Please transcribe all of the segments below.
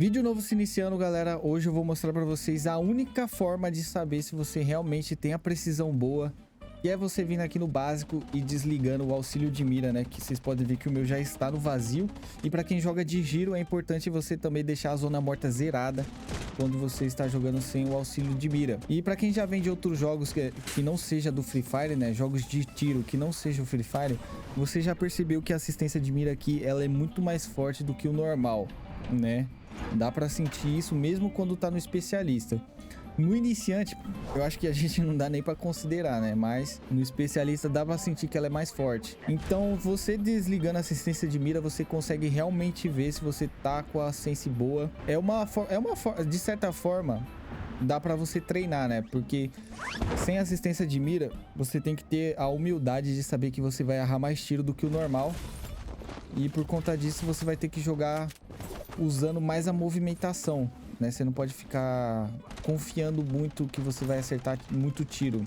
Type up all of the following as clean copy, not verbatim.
Vídeo novo se iniciando, galera. Hoje eu vou mostrar pra vocês a única forma de saber se você realmente tem a precisão boa, que é você vindo aqui no básico e desligando o auxílio de mira, né? Que vocês podem ver que o meu já está no vazio. E pra quem joga de giro, é importante você também deixar a zona morta zerada quando você está jogando sem o auxílio de mira. E pra quem já vem de outros jogos que não seja do Free Fire, né? Jogos de tiro que não seja o Free Fire, você já percebeu que a assistência de mira aqui, ela é muito mais forte do que o normal, né? Dá pra sentir isso mesmo quando tá no especialista. No iniciante, eu acho que a gente não dá nem pra considerar, né? Mas no especialista dá pra sentir que ela é mais forte. Então, você desligando a assistência de mira, você consegue realmente ver se você tá com a sense boa. De certa forma, dá pra você treinar, né? Porque sem assistência de mira, você tem que ter a humildade de saber que você vai errar mais tiro do que o normal. E por conta disso, você vai ter que jogar usando mais a movimentação, né? Você não pode ficar confiando muito que você vai acertar muito tiro.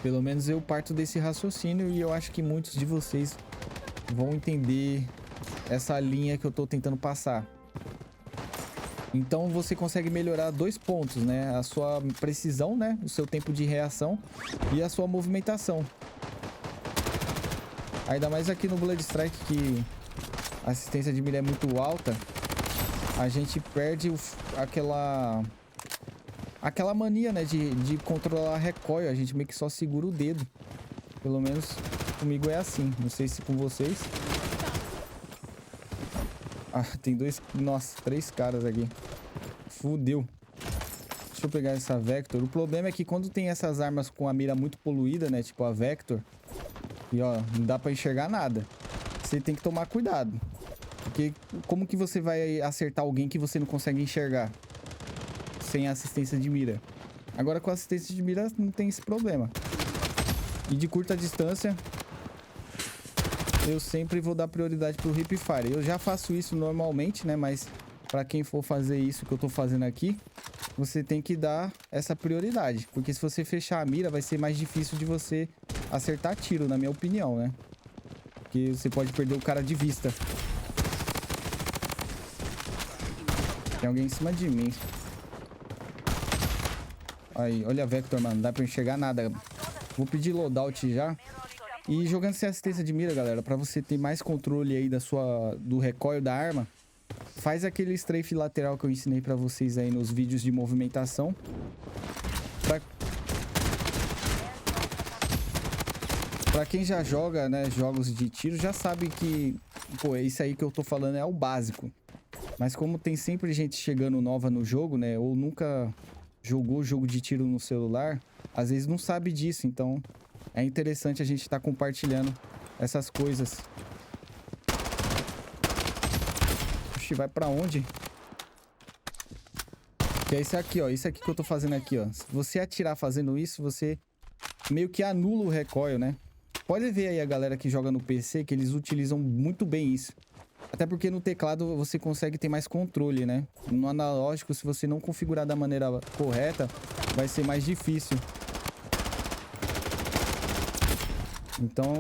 Pelo menos eu parto desse raciocínio e eu acho que muitos de vocês vão entender essa linha que eu tô tentando passar. Então você consegue melhorar 2 pontos, né? A sua precisão, né? O seu tempo de reação e a sua movimentação. Ainda mais aqui no Blood Strike, que a assistência de mira é muito alta, a gente perde aquela mania, né, de controlar recoil. A gente meio que só segura o dedo. Pelo menos comigo é assim. Não sei se com vocês. Ah, tem três caras aqui. Fudeu. Deixa eu pegar essa Vector. O problema é que quando tem essas armas com a mira muito poluída, né, tipo a Vector, e ó, não dá pra enxergar nada. Você tem que tomar cuidado. Porque como que você vai acertar alguém que você não consegue enxergar sem assistência de mira? Agora com assistência de mira não tem esse problema. E de curta distância, eu sempre vou dar prioridade pro Hip Fire. Eu já faço isso normalmente, né? Mas pra quem for fazer isso que eu tô fazendo aqui, você tem que dar essa prioridade. Porque se você fechar a mira, vai ser mais difícil de você acertar tiro, na minha opinião, né? Porque você pode perder o cara de vista. Tem alguém em cima de mim. Aí, olha a Vector, mano. Não dá pra enxergar nada. Vou pedir loadout já. E jogando sem assistência de mira, galera, pra você ter mais controle aí do recoil da arma, faz aquele strafe lateral que eu ensinei pra vocês aí nos vídeos de movimentação. Pra quem já joga, né, jogos de tiro, já sabe que, pô, isso aí que eu tô falando é o básico. Mas como tem sempre gente chegando nova no jogo, né, ou nunca jogou jogo de tiro no celular, às vezes não sabe disso. Então é interessante a gente estar compartilhando essas coisas. Oxi, vai pra onde? Que é esse aqui, ó. Isso aqui que eu tô fazendo aqui, ó. Se você atirar fazendo isso, você meio que anula o recoil, né? Pode ver aí a galera que joga no PC que eles utilizam muito bem isso. Até porque no teclado você consegue ter mais controle, né? No analógico, se você não configurar da maneira correta, vai ser mais difícil. Então,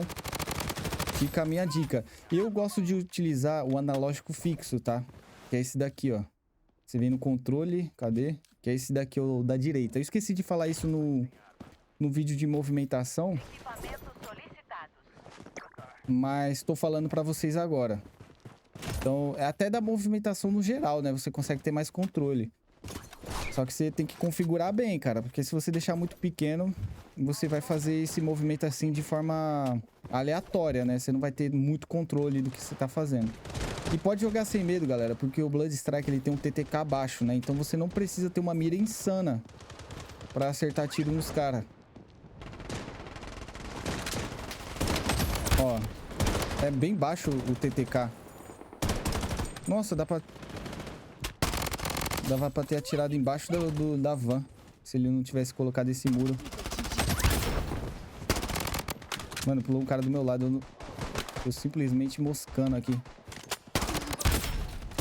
fica a minha dica. Eu gosto de utilizar o analógico fixo, tá? Que é esse daqui, ó. Você vem no controle, cadê? Que é esse daqui, o da direita. Eu esqueci de falar isso no vídeo de movimentação, mas tô falando pra vocês agora. Então, é até da movimentação no geral, né? Você consegue ter mais controle. Só que você tem que configurar bem, cara. Porque se você deixar muito pequeno, você vai fazer esse movimento assim de forma aleatória, né? Você não vai ter muito controle do que você tá fazendo. E pode jogar sem medo, galera. Porque o Blood Strike, ele tem um TTK baixo, né? Então você não precisa ter uma mira insana pra acertar tiro nos caras. Ó, é bem baixo o TTK. Nossa, dava pra ter atirado embaixo da van, se ele não tivesse colocado esse muro. Mano, pulou um cara do meu lado. Eu simplesmente moscando aqui.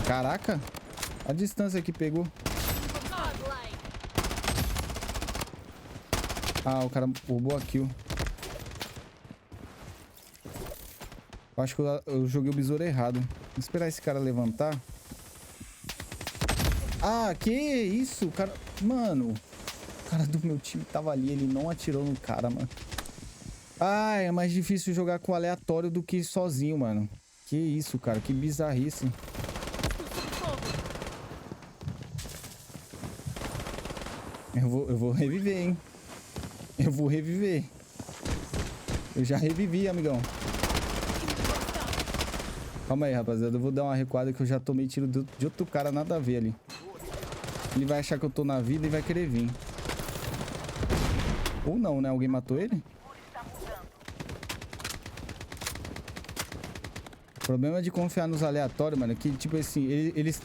Caraca, a distância que pegou. Ah, o cara roubou a kill. Eu acho que eu joguei o besouro errado. Vou esperar esse cara levantar. Ah, que isso? O cara... Mano, o cara do meu time tava ali. Ele não atirou no cara, mano. Ah, é mais difícil jogar com aleatório do que sozinho, mano. Que isso, cara. Que bizarrice. Eu vou reviver, hein. Eu vou reviver. Eu já revivi, amigão. Calma aí, rapaziada. Eu vou dar uma recuada que eu já tomei tiro de outro cara, nada a ver ali. Ele vai achar que eu tô na vida e vai querer vir. Ou não, né? Alguém matou ele? O problema de confiar nos aleatórios, mano, é que, tipo assim, eles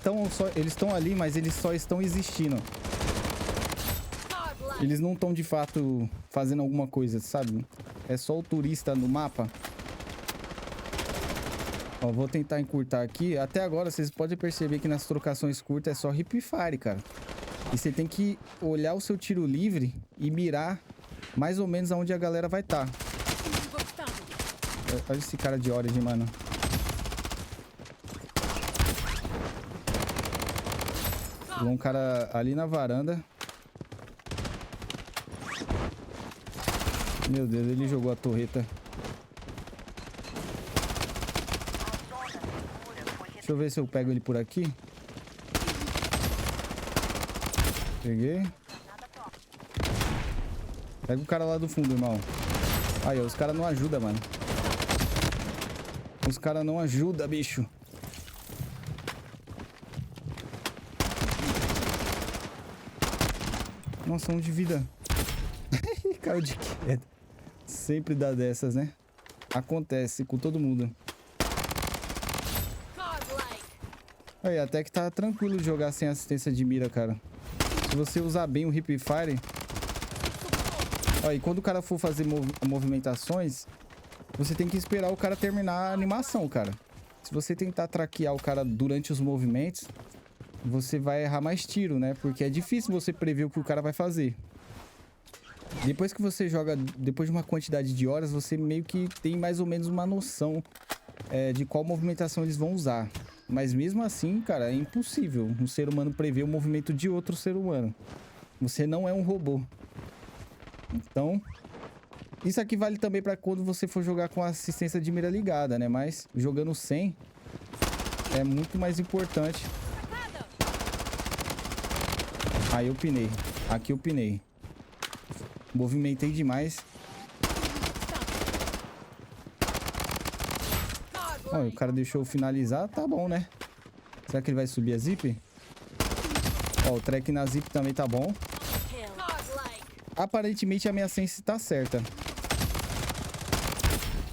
estão ali, mas eles só estão existindo. Eles não estão, de fato, fazendo alguma coisa, sabe? É só o turista no mapa. Ó, vou tentar encurtar aqui. Até agora, vocês podem perceber que nas trocações curtas é só hip fire, cara. E você tem que olhar o seu tiro livre e mirar mais ou menos aonde a galera vai estar. Olha esse cara de Origin, mano. Pegou um cara ali na varanda. Meu Deus, ele jogou a torreta. Deixa eu ver se eu pego ele por aqui. Peguei. Pega o cara lá do fundo, irmão. Aí, ó, os caras não ajudam, mano. Os caras não ajudam, bicho. Nossa, um de vida. Caiu de queda. Sempre dá dessas, né? Acontece com todo mundo. Aí, até que tá tranquilo de jogar sem assistência de mira, cara. Se você usar bem o hip fire... Ó, e quando o cara for fazer movimentações, você tem que esperar o cara terminar a animação, cara. Se você tentar traquear o cara durante os movimentos, você vai errar mais tiro, né? Porque é difícil você prever o que o cara vai fazer. Depois que você joga, depois de uma quantidade de horas, você meio que tem mais ou menos uma noção de qual movimentação eles vão usar. Mas mesmo assim, cara, é impossível um ser humano prever o movimento de outro ser humano. Você não é um robô. Então, isso aqui vale também para quando você for jogar com a assistência de mira ligada, né? Mas jogando sem é muito mais importante. Aí eu pinei. Aqui eu pinei. Movimentei demais. Ó, o cara deixou eu finalizar. Tá bom, né? Será que ele vai subir a zip? Ó, o track na zip também tá bom. Aparentemente a minha sense tá certa.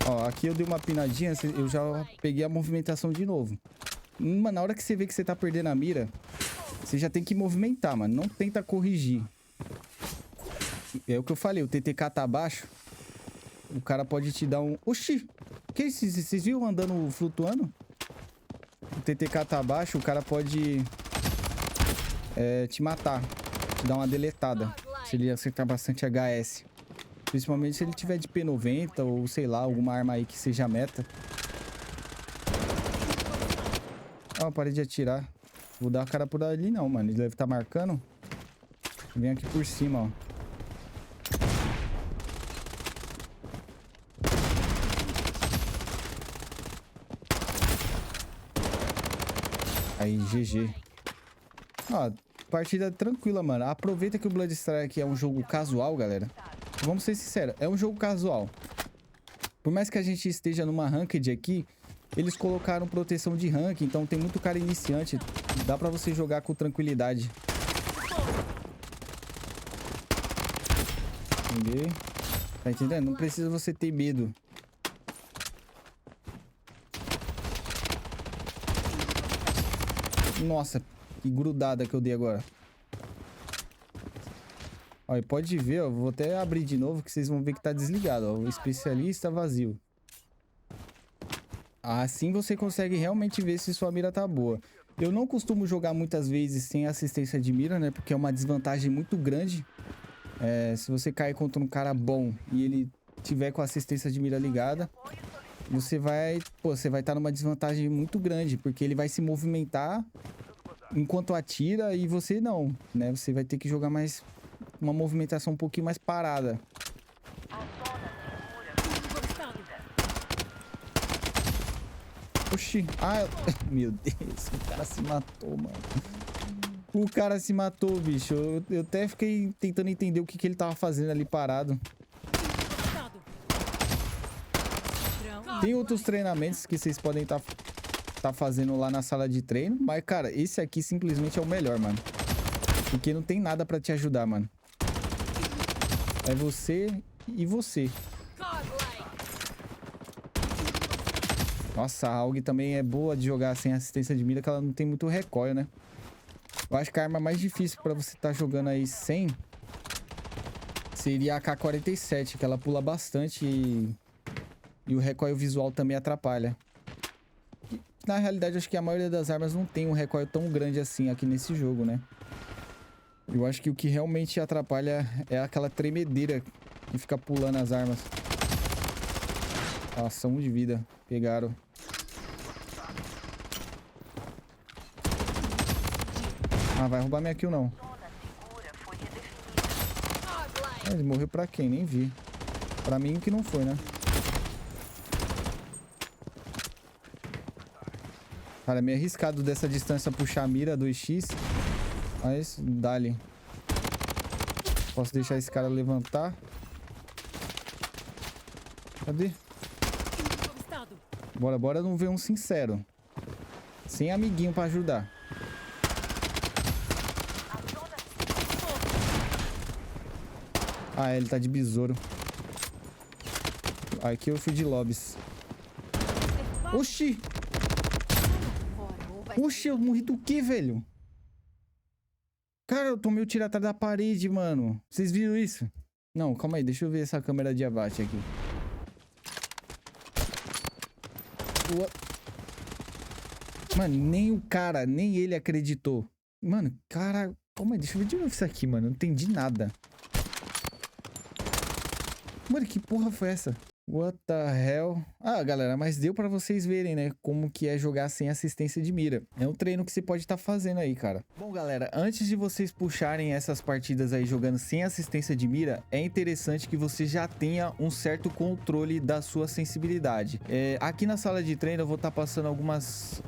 Ó, aqui eu dei uma pinadinha. Eu já peguei a movimentação de novo. Mano, na hora que você vê que você tá perdendo a mira, você já tem que movimentar, mano. Não tenta corrigir. É o que eu falei, o TTK tá abaixo. O cara pode te dar um... Oxi! Que isso? Vocês viram andando flutuando? O TTK tá abaixo, o cara pode te matar. Te dar uma deletada. Se ele acertar bastante HS. Principalmente se ele tiver de P90 ou, sei lá, alguma arma aí que seja meta. Ó, parei de atirar. Vou dar a cara por ali não, mano. Ele deve estar marcando. Vem aqui por cima, ó. Aí, GG. Ó, partida tranquila, mano. Aproveita que o Bloodstrike é um jogo casual, galera. Vamos ser sinceros, é um jogo casual. Por mais que a gente esteja numa ranked aqui, eles colocaram proteção de rank, então tem muito cara iniciante. Dá pra você jogar com tranquilidade. Entendeu? Tá entendendo? Não precisa você ter medo. Nossa, que grudada que eu dei agora. Ó, e pode ver, ó. Vou até abrir de novo que vocês vão ver que tá desligado, ó. O especialista vazio. Assim você consegue realmente ver se sua mira tá boa. Eu não costumo jogar muitas vezes sem assistência de mira, né? Porque é uma desvantagem muito grande. Se você cair contra um cara bom e ele tiver com a assistência de mira ligada, você vai estar numa desvantagem muito grande, porque ele vai se movimentar enquanto atira e você não, né? Você vai ter que jogar mais... uma movimentação um pouquinho mais parada. Oxi. Ah, meu Deus. O cara se matou, mano. O cara se matou, bicho. Eu até fiquei tentando entender o que ele tava fazendo ali parado. Tem outros treinamentos que vocês podem tá fazendo lá na sala de treino. Mas, cara, esse aqui simplesmente é o melhor, mano. Porque não tem nada pra te ajudar, mano. É você e você. Nossa, a AUG também é boa de jogar sem assistência de mira, que ela não tem muito recoil, né? Eu acho que a arma mais difícil pra você estar jogando aí sem seria a AK-47, que ela pula bastante e o recoil visual também atrapalha. Na realidade, acho que a maioria das armas não tem um recoil tão grande assim aqui nesse jogo, né? Eu acho que o que realmente atrapalha é aquela tremedeira que fica pulando as armas. Nossa, 1 de vida. Pegaram. Ah, vai roubar minha kill, não. Ah, ele morreu pra quem? Nem vi. Pra mim que não foi, né? Cara, é meio arriscado dessa distância puxar a mira 2x. Mas, dá-lhe. Posso deixar esse cara levantar. Cadê? Bora não ver um sincero. Sem amiguinho pra ajudar. Ah, ele tá de besouro. Aqui eu fui de lobbies. Oxi! Oxi, eu morri do quê, velho? Cara, eu tomei o tiro atrás da parede, mano. Vocês viram isso? Não, calma aí. Deixa eu ver essa câmera de abate aqui. Mano, nem o cara, nem ele acreditou. Mano, cara... Calma aí, deixa eu ver de novo isso aqui, mano. Não entendi nada. Mano, que porra foi essa? What the hell? Ah, galera, mas deu pra vocês verem, né? Como que é jogar sem assistência de mira. É um treino que você pode estar fazendo aí, cara. Bom, galera, antes de vocês puxarem essas partidas aí jogando sem assistência de mira, é interessante que você já tenha um certo controle da sua sensibilidade. Aqui na sala de treino eu vou estar passando algumas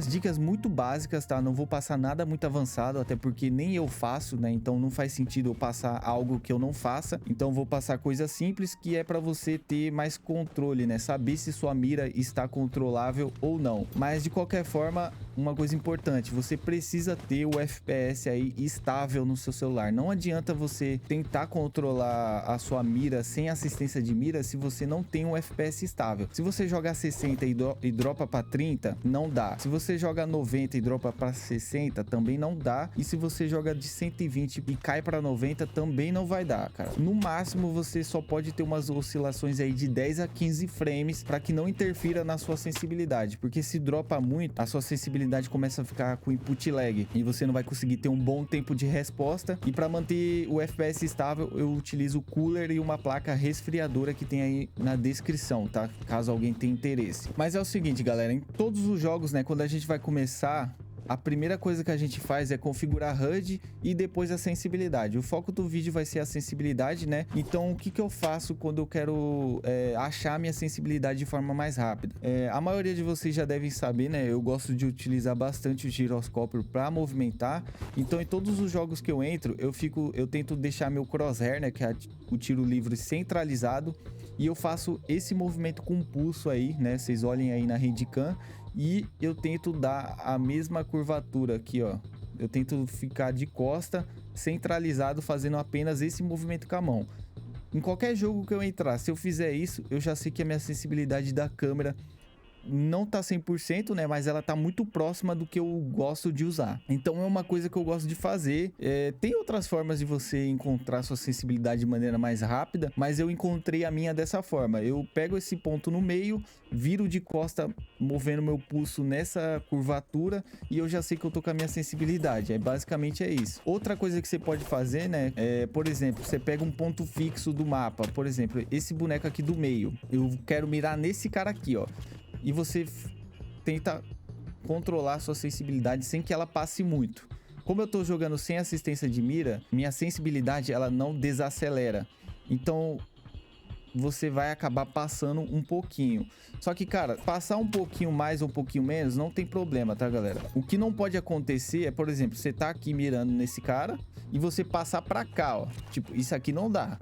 dicas muito básicas, tá? Não vou passar nada muito avançado, até porque nem eu faço, né? Então não faz sentido eu passar algo que eu não faça. Então vou passar coisas simples que é pra você ter mais controle, né? Saber se sua mira está controlável ou não. Mas de qualquer forma, uma coisa importante, você precisa ter o FPS aí estável no seu celular. Não adianta você tentar controlar a sua mira sem assistência de mira se você não tem um FPS estável. Se você joga 60 e dropa para 30, não dá. Se você joga 90 e dropa para 60, também não dá. E se você joga de 120 e cai para 90, também não vai dar, cara. No máximo, você só pode ter umas oscilações aí de 10 a 15 frames para que não interfira na sua sensibilidade, porque se dropa muito, a sua sensibilidade começa a ficar com input lag e você não vai conseguir ter um bom tempo de resposta. E para manter o FPS estável, eu utilizo o cooler e uma placa resfriadora que tem aí na descrição, tá? Caso alguém tenha interesse. Mas é o seguinte, galera, em todos os jogos, né, quando a gente vai começar, a primeira coisa que a gente faz é configurar HUD e depois a sensibilidade. O foco do vídeo vai ser a sensibilidade, né? Então, o que eu faço quando eu quero achar minha sensibilidade de forma mais rápida? A maioria de vocês já devem saber, né? Eu gosto de utilizar bastante o giroscópio para movimentar. Então, em todos os jogos que eu entro, eu tento deixar meu crosshair, né? Que é o tiro livre centralizado. E eu faço esse movimento com pulso aí, né? Vocês olhem aí na handcam. E eu tento dar a mesma curvatura aqui, ó. Eu tento ficar de costa, centralizado, fazendo apenas esse movimento com a mão. Em qualquer jogo que eu entrar, se eu fizer isso, eu já sei que a minha sensibilidade da câmera não tá 100%, né? Mas ela tá muito próxima do que eu gosto de usar. Então é uma coisa que eu gosto de fazer. Tem outras formas de você encontrar sua sensibilidade de maneira mais rápida, mas eu encontrei a minha dessa forma. Eu pego esse ponto no meio, viro de costa, movendo meu pulso nessa curvatura e eu já sei que eu tô com a minha sensibilidade. Basicamente é isso. Outra coisa que você pode fazer, né? Por exemplo, você pega um ponto fixo do mapa. Por exemplo, esse boneco aqui do meio. Eu quero mirar nesse cara aqui, ó. E você tenta controlar a sua sensibilidade sem que ela passe muito. Como eu tô jogando sem assistência de mira, minha sensibilidade ela não desacelera. Então você vai acabar passando um pouquinho. Só que, cara, passar um pouquinho mais ou um pouquinho menos não tem problema, tá, galera? O que não pode acontecer é, por exemplo, você tá aqui mirando nesse cara e você passar pra cá, ó. Tipo, isso aqui não dá.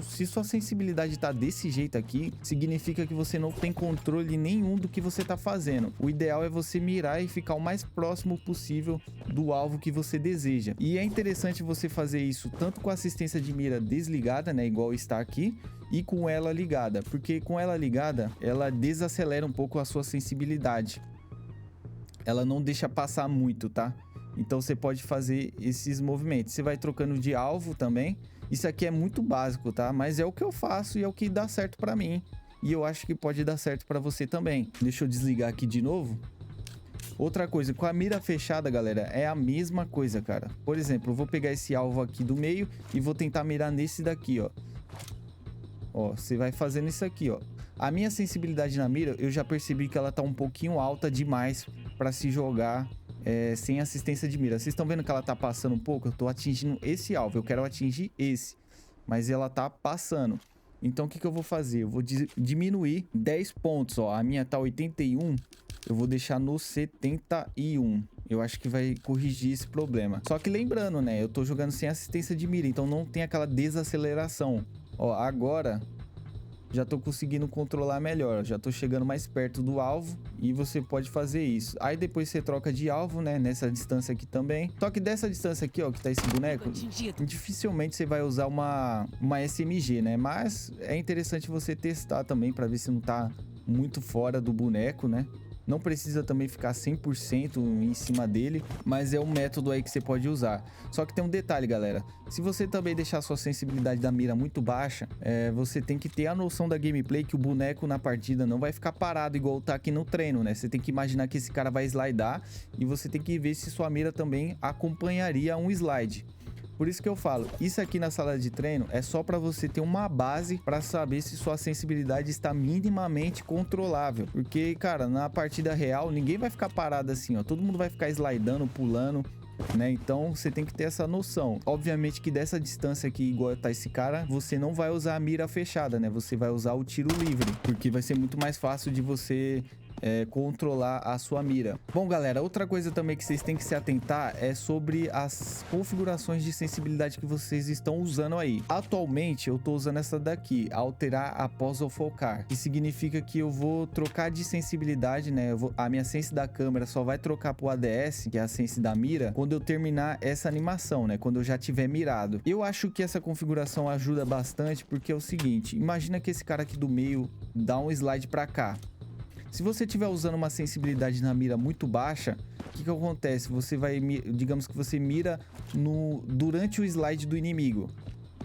Se sua sensibilidade tá desse jeito aqui, significa que você não tem controle nenhum do que você tá fazendo. O ideal é você mirar e ficar o mais próximo possível do alvo que você deseja. E é interessante você fazer isso tanto com a assistência de mira desligada, né, igual está aqui, e com ela ligada, porque com ela ligada, ela desacelera um pouco a sua sensibilidade. Ela não deixa passar muito, tá? Então você pode fazer esses movimentos. Você vai trocando de alvo também. Isso aqui é muito básico, tá? Mas é o que eu faço e é o que dá certo pra mim. E eu acho que pode dar certo pra você também. Deixa eu desligar aqui de novo. Outra coisa, com a mira fechada, galera, é a mesma coisa, cara. Por exemplo, eu vou pegar esse alvo aqui do meio e vou tentar mirar nesse daqui, ó. Ó, você vai fazendo isso aqui, ó. A minha sensibilidade na mira, eu já percebi que ela tá um pouquinho alta demais pra se jogar sem assistência de mira. Vocês estão vendo que ela tá passando um pouco? Eu tô atingindo esse alvo, eu quero atingir esse. Mas ela tá passando. Então o que eu vou fazer? Eu vou diminuir 10 pontos, ó. A minha tá 81, eu vou deixar no 71. Eu acho que vai corrigir esse problema. Só que lembrando, né? Eu tô jogando sem assistência de mira, então não tem aquela desaceleração. Ó, agora já tô conseguindo controlar melhor, já tô chegando mais perto do alvo e você pode fazer isso. Aí depois você troca de alvo, né, nessa distância aqui também. Só que dessa distância aqui, ó, que tá esse boneco, dificilmente você vai usar uma SMG, né? Mas é interessante você testar também pra ver se não tá muito fora do boneco, né? Não precisa também ficar 100% em cima dele, mas é um método aí que você pode usar. Só que tem um detalhe, galera. Se você também deixar a sua sensibilidade da mira muito baixa, você tem que ter a noção da gameplay que o boneco na partida não vai ficar parado igual tá aqui no treino, né? Você tem que imaginar que esse cara vai slidar e você tem que ver se sua mira também acompanharia um slide. Por isso que eu falo, isso aqui na sala de treino é só para você ter uma base para saber se sua sensibilidade está minimamente controlável. Porque, cara, na partida real, ninguém vai ficar parado assim, ó. Todo mundo vai ficar slidando, pulando, né? Então, você tem que ter essa noção. Obviamente que dessa distância aqui, igual tá esse cara, você não vai usar a mira fechada, né? Você vai usar o tiro livre, porque vai ser muito mais fácil de você controlar a sua mira. Bom, galera, outra coisa também que vocês têm que se atentar é sobre as configurações de sensibilidade que vocês estão usando aí. Atualmente, eu tô usando essa daqui, alterar após o focar, que significa que eu vou trocar de sensibilidade, né? A minha sense da câmera só vai trocar pro ADS, que é a sense da mira, quando eu terminar essa animação, né? Quando eu já tiver mirado. Eu acho que essa configuração ajuda bastante, porque é o seguinte, imagina que esse cara aqui do meio dá um slide pra cá. Se você estiver usando uma sensibilidade na mira muito baixa, o que acontece? Você vai, digamos que você mira durante o slide do inimigo.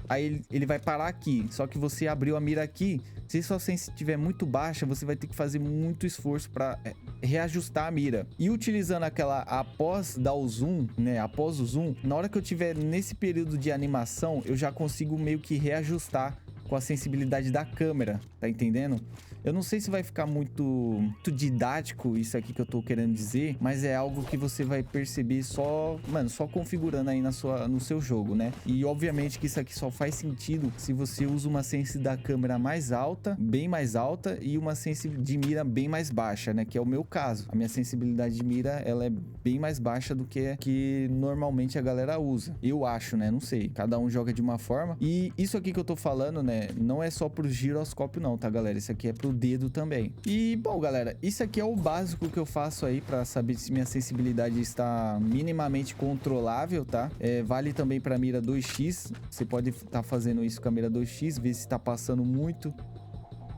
Aí ele vai parar aqui, só que você abriu a mira aqui. Se sua sensi estiver muito baixa, você vai ter que fazer muito esforço para reajustar a mira. E utilizando aquela após dar o zoom, né? Após o zoom, na hora que eu tiver nesse período de animação, eu já consigo meio que reajustar com a sensibilidade da câmera, tá entendendo? Eu não sei se vai ficar muito didático isso aqui que eu tô querendo dizer, mas é algo que você vai perceber só, mano, só configurando aí no seu jogo, né? E obviamente que isso aqui só faz sentido se você usa uma sensi da câmera mais alta, bem mais alta, e uma sensi de mira bem mais baixa, né? Que é o meu caso. A minha sensibilidade de mira, ela é bem mais baixa do que normalmente a galera usa. Eu acho, né? Não sei. Cada um joga de uma forma. E isso aqui que eu tô falando, né? Não é só pro giroscópio não, tá, galera? Isso aqui é pro dedo também. E, bom, galera, isso aqui é o básico que eu faço aí pra saber se minha sensibilidade está minimamente controlável, tá? Vale também pra mira 2x. Você pode estar fazendo isso com a mira 2x, ver se tá passando muito.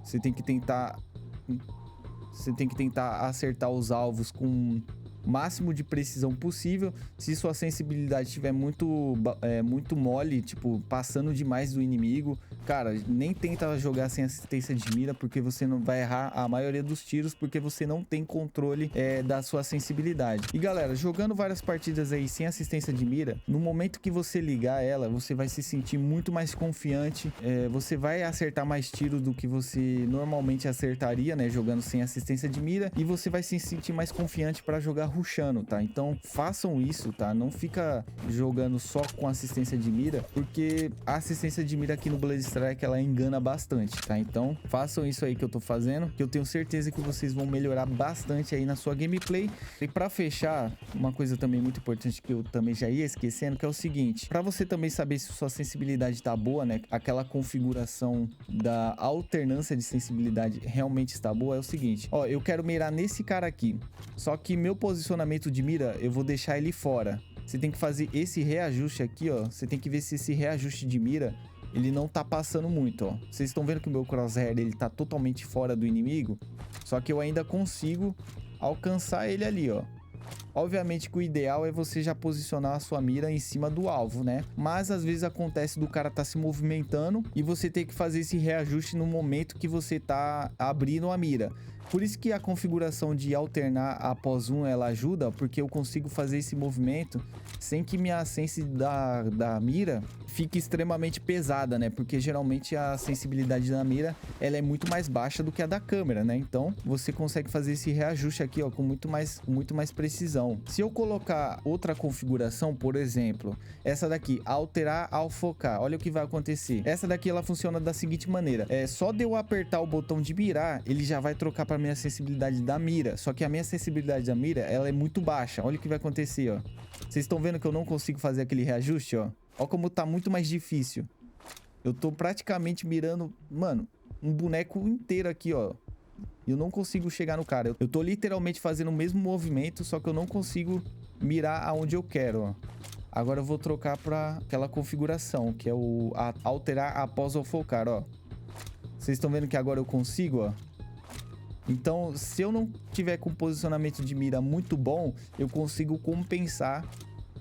Você tem que tentar acertar os alvos com máximo de precisão possível. Se sua sensibilidade estiver muito mole, tipo, passando demais do inimigo, cara, nem tenta jogar sem assistência de mira, porque você não vai errar a maioria dos tiros, porque você não tem controle da sua sensibilidade. E galera, jogando várias partidas aí sem assistência de mira, no momento que você ligar ela, você vai se sentir muito mais confiante, você vai acertar mais tiros do que você normalmente acertaria, né, jogando sem assistência de mira, e você vai se sentir mais confiante para jogar rushando, tá? Então façam isso, tá? Não fica jogando só com assistência de mira, porque a assistência de mira aqui no Blaze Strike, ela engana bastante, tá? Então façam isso aí que eu tô fazendo, que eu tenho certeza que vocês vão melhorar bastante aí na sua gameplay. E para fechar, uma coisa também muito importante que eu também já ia esquecendo, que é o seguinte: para você também saber se sua sensibilidade tá boa, né, aquela configuração da alternância de sensibilidade realmente está boa, é o seguinte: ó, eu quero mirar nesse cara aqui, só que meu posicionamento de mira eu vou deixar ele fora. Você tem que fazer esse reajuste aqui, ó. Você tem que ver se esse reajuste de mira ele não tá passando muito, ó. Vocês estão vendo que o meu crosshair ele tá totalmente fora do inimigo, só que eu ainda consigo alcançar ele ali, ó. Obviamente que o ideal é você já posicionar a sua mira em cima do alvo, né? Mas às vezes acontece do cara tá se movimentando e você ter que fazer esse reajuste no momento que você tá abrindo a mira. Por isso que a configuração de alternar após um, ela ajuda, porque eu consigo fazer esse movimento sem que minha sense da mira fique extremamente pesada, né? Porque geralmente a sensibilidade da mira, ela é muito mais baixa do que a da câmera, né? Então você consegue fazer esse reajuste aqui, ó, com muito mais precisão. Se eu colocar outra configuração, por exemplo, essa daqui, alterar ao focar, olha o que vai acontecer. Essa daqui, ela funciona da seguinte maneira: só de eu apertar o botão de mirar, ele já vai trocar para minha sensibilidade da mira. Só que a minha sensibilidade da mira, ela é muito baixa. Olha o que vai acontecer, ó. Vocês estão vendo que eu não consigo fazer aquele reajuste, ó? Olha como tá muito mais difícil. Eu tô praticamente mirando, mano, um boneco inteiro aqui, ó. E eu não consigo chegar no cara. Eu tô literalmente fazendo o mesmo movimento, só que eu não consigo mirar aonde eu quero, ó. Agora eu vou trocar para aquela configuração, que é o alterar após o focar, ó. Vocês estão vendo que agora eu consigo, ó. Então, se eu não tiver com posicionamento de mira muito bom, eu consigo compensar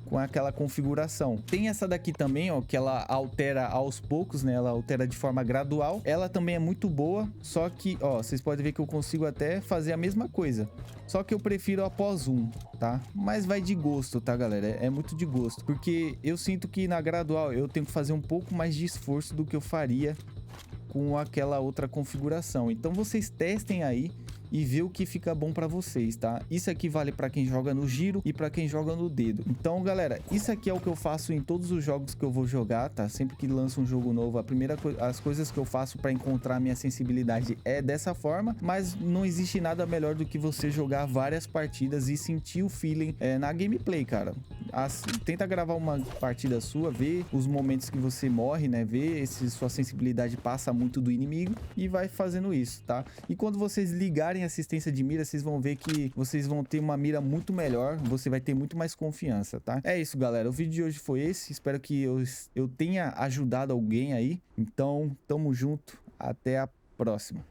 com aquela configuração. Tem essa daqui também, ó, que ela altera aos poucos, né? Ela altera de forma gradual. Ela também é muito boa, só que, ó, vocês podem ver que eu consigo até fazer a mesma coisa. Só que eu prefiro após um, tá? Mas vai de gosto, tá, galera? É muito de gosto. Porque eu sinto que na gradual eu tenho que fazer um pouco mais de esforço do que eu faria com aquela outra configuração. Então vocês testem aí e vê o que fica bom para vocês, tá? Isso aqui vale para quem joga no giro e para quem joga no dedo. Então, galera, isso aqui é o que eu faço em todos os jogos que eu vou jogar, tá? Sempre que lança um jogo novo, as coisas que eu faço para encontrar minha sensibilidade é dessa forma, mas não existe nada melhor do que você jogar várias partidas e sentir o feeling na gameplay, cara. Tenta gravar uma partida sua, ver os momentos que você morre, né? Ver se sua sensibilidade passa muito do inimigo e vai fazendo isso, tá? E quando vocês ligarem assistência de mira, vocês vão ver que vocês vão ter uma mira muito melhor, você vai ter muito mais confiança, tá? É isso, galera, o vídeo de hoje foi esse, espero que eu tenha ajudado alguém aí, então tamo junto, até a próxima.